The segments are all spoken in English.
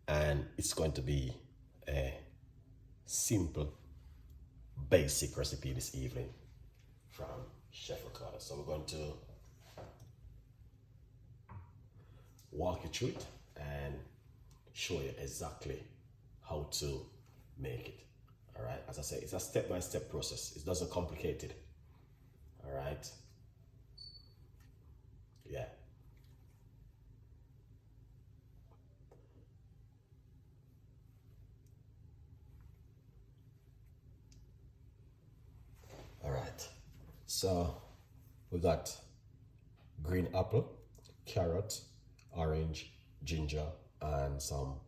and it's going to be a simple, basic recipe this evening from Chef Ricardo. So we're going to walk you through it and show you exactly how to make it. All right, as I say, it's a step-by-step process. It doesn't complicate it. All right, yeah. All right, so we got green apple, carrot, orange, ginger, and some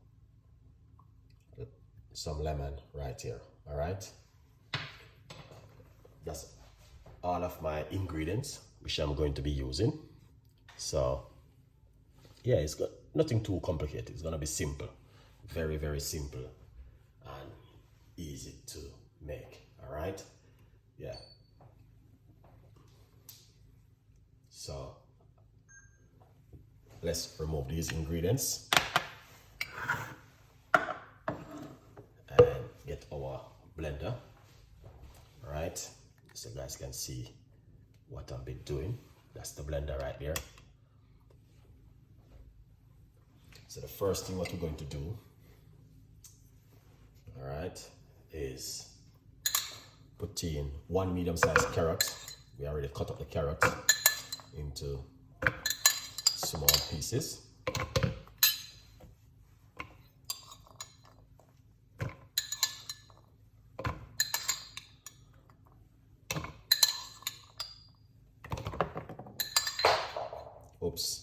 lemon right here. All right, that's all of my ingredients which I'm going to be using. So yeah, it's got nothing too complicated. It's gonna be simple, very, very simple and easy to make. All right, yeah. So let's remove these ingredients and get our blender. All right, so you guys can see what I've been doing. That's the blender right there. So the first thing what we're going to do, all right, is put in 1 medium-sized carrot. We already cut up the carrot into small pieces. Oops.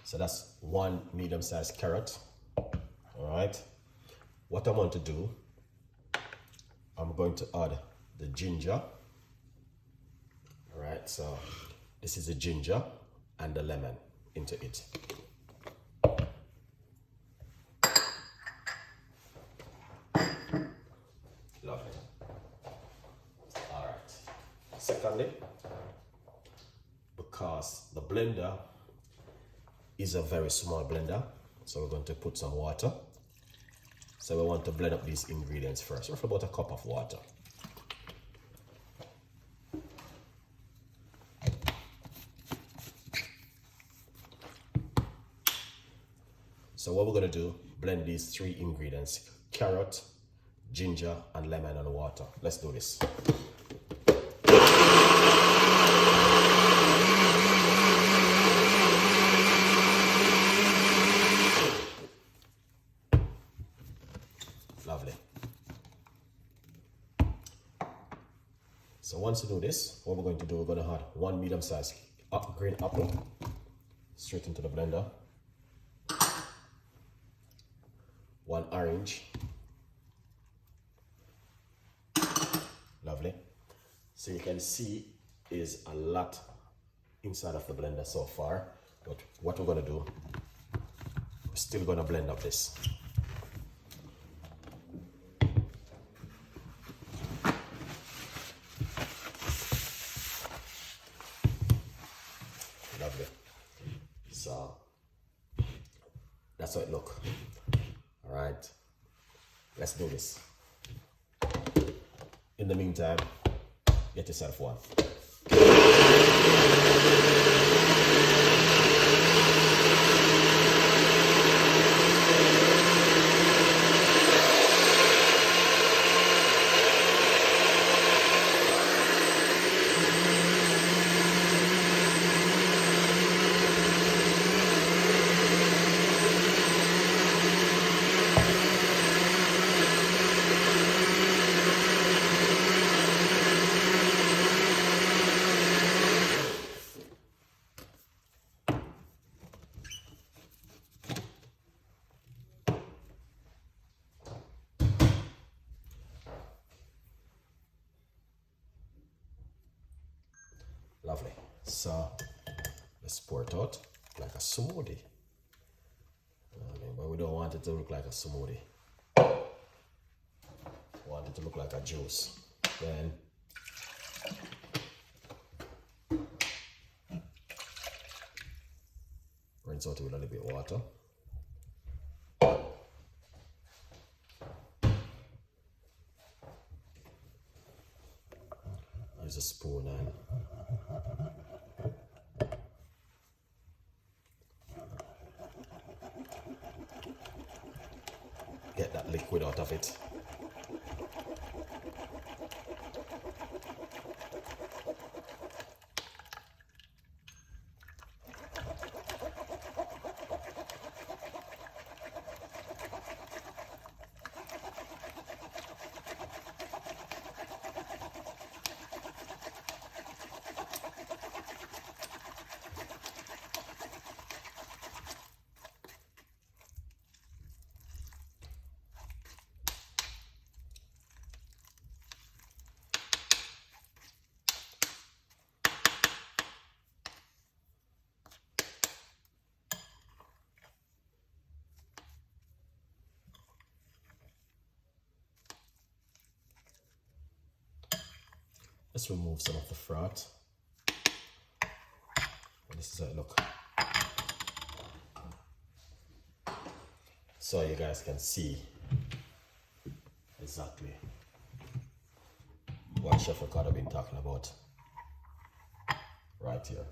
So that's 1 medium-sized carrot. All right. What I want to do, I'm going to add the ginger. All right. So this is the ginger and the lemon into it. Lovely. All right. Secondly, because the blender is a very small blender, so we're going to put some water. So we want to blend up these ingredients first, roughly about a cup of water. So what we're going to do, blend these 3 ingredients: carrot, ginger, and lemon and water. Let's do this. Lovely. So once you do this, what we're going to do, we're going to add 1 medium-sized green apple straight into the blender, 1 orange. Lovely. So you can see is a lot inside of the blender so far, but what we're going to do, we're still going to blend up this. Lovely. So that's how it looks. All right, let's do this. In the meantime, get yourself one. Lovely. So let's pour it out like a smoothie. But we don't want it to look like a smoothie. We want it to look like a juice. Then rinse out with a little bit of water. Use a spoon and get that liquid out of it. Let's remove some of the fat. And this is how it looks. So you guys can see exactly what Chef Ricardo been talking about right here.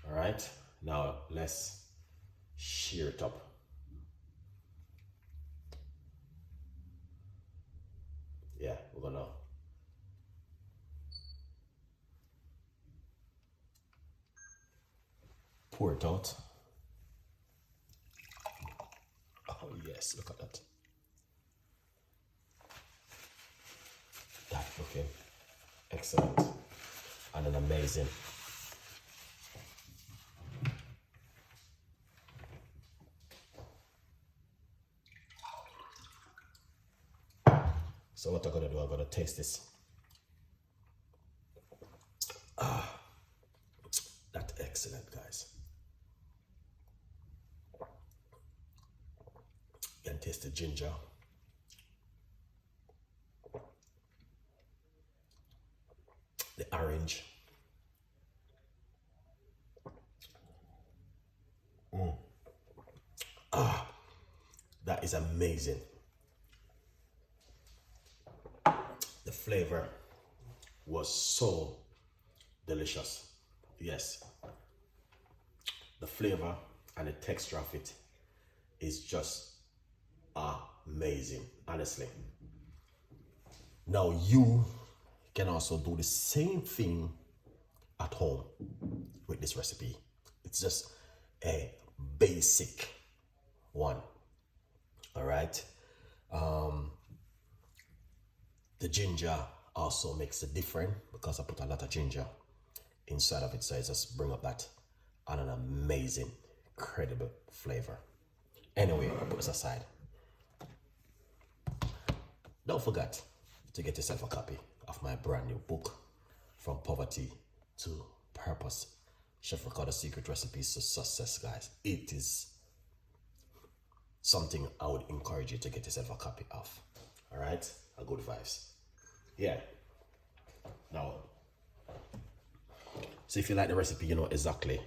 All right, now let's shear it up. Yeah, we're gonna pour it out. Oh yes, look at that. That looking excellent and an amazing. So what I'm gonna do, I'm gonna taste this. That's excellent, guys. You can taste the ginger. The orange. That is amazing. The flavor was so delicious. Yes. The flavor and the texture of it is just amazing, honestly. Now you can also do the same thing at home with this recipe. It's just a basic one. All right. The ginger also makes a difference because I put a lot of ginger inside of it, so it just bring up that and an amazing, incredible flavor. Anyway, I'll put this aside. Don't forget to get yourself a copy of my brand new book, From Poverty to Purpose, Chef Ricardo's Secret Recipes to Success, guys. It is something I would encourage you to get yourself a copy of. All right, a good vibes. Yeah. Now, so if you like the recipe, you know exactly